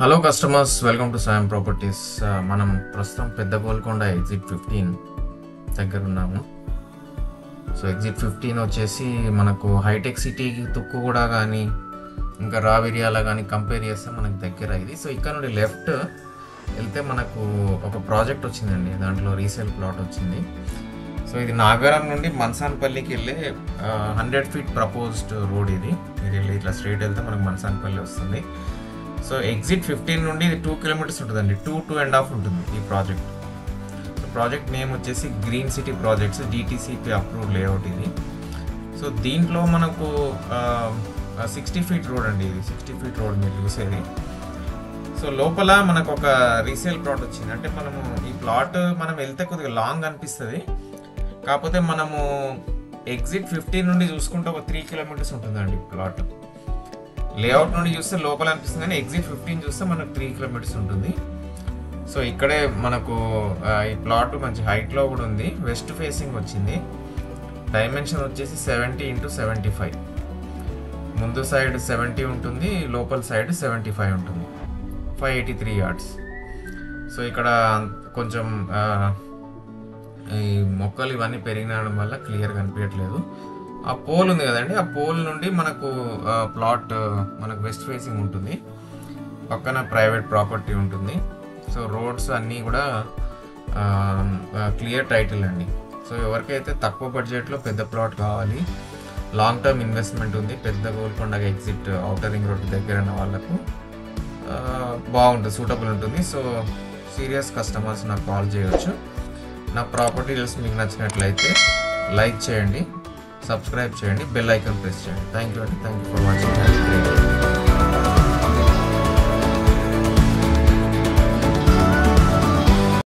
Hello customers, welcome to సాయం properties. మనం ప్రస్తుతం పెద్ద గోల్కొండ ఎగ్జిట్ 15 దగ్గర ఉన్నాము. సో ఎగ్జిట్ 15 వచ్చేసి మనకు హైటెక్ సిటీకి తుక్కు కూడా కానీ ఇంకా రావిరియాల కానీ కంపేర్ చేస్తే మనకు దగ్గర ఇది. సో ఇక్కడ నుండి లెఫ్ట్ వెళ్తే మనకు ఒక ప్రాజెక్ట్ వచ్చిందండి, దాంట్లో రీసేల్ ప్లాట్ వచ్చింది. సో ఇది నాగారం నుండి మన్సాన్పల్లికి వెళ్ళే 100 ఫీట్ ప్రపోజ్డ్ రోడ్. ఇది మీరు వెళ్ళి ఇట్లా స్ట్రైట్ వెళ్తే మనకు మన్సాన్పల్లి వస్తుంది. సో ఎగ్జిట్ 15 నుండి ఇది 2 కిలోమీటర్స్ ఉంటుందండి, 2.5 ఉంటుంది ఈ ప్రాజెక్ట్. సో ప్రాజెక్ట్ నేమ్ వచ్చేసి green city projects, DTCP approved layout ఇది. సో దీంట్లో మనకు 60 ఫీట్ రోడ్ అండి, ఇది 60 ఫీట్ రోడ్ మీరు చూసేది. సో లోపల మనకు ఒక రీసేల్ ప్లాట్ వచ్చింది. అంటే మనము ఈ ప్లాట్ మనం వెళ్తే కొద్దిగా లాంగ్ అనిపిస్తుంది, కాకపోతే మనము ఎగ్జిట్ 15 నుండి చూసుకుంటే ఒక 3 కిలోమీటర్స్ ఉంటుందండి ప్లాట్. లేఅవుట్ నుండి చూస్తే లోపల అనిపిస్తుంది, కానీ ఎగ్జిట్ 15 చూస్తే మనకు 3 కిలోమీటర్స్ ఉంటుంది. సో ఇక్కడే మనకు ఈ ప్లాట్ మంచి హైట్లో కూడా ఉంది, వెస్ట్ ఫేసింగ్ వచ్చింది. డైమెన్షన్ వచ్చేసి 70x75, ముందు సైడ్ 70 ఉంటుంది, లోపల సైడ్ 75 ఉంటుంది, 583 yards. సో ఇక్కడ కొంచెం ఈ మొక్కలు ఇవన్నీ పెరిగినడం వల్ల క్లియర్గా కనిపించట్లేదు. ఆ పోల్ ఉంది కదండి, ఆ పోల్ నుండి మనకు ప్లాట్ మనకు వెస్ట్ ఫేసింగ్ ఉంటుంది, పక్కన ప్రైవేట్ ప్రాపర్టీ ఉంటుంది. సో రోడ్స్ అన్నీ కూడా క్లియర్ టైటిల్ అండి. సో ఎవరికైతే తక్కువ బడ్జెట్లో పెద్ద ప్లాట్ కావాలి, లాంగ్ టర్మ్ ఇన్వెస్ట్మెంట్ ఉంది, పెద్ద Golconda exit outer ring road దగ్గర ఉన్న వాళ్ళకు బాగుంటుంది, సూటబుల్ ఉంటుంది. సో సీరియస్ కస్టమర్స్ నాకు కాల్ చేయవచ్చు. నా ప్రాపర్టీ డీటెయిల్స్ మీకు నచ్చినట్లయితే లైక్ చేయండి, సబ్స్క్రైబ్ చేయండి, బెల్ ఐకాన్ ప్రెస్ చేయండి. Thank you for watching.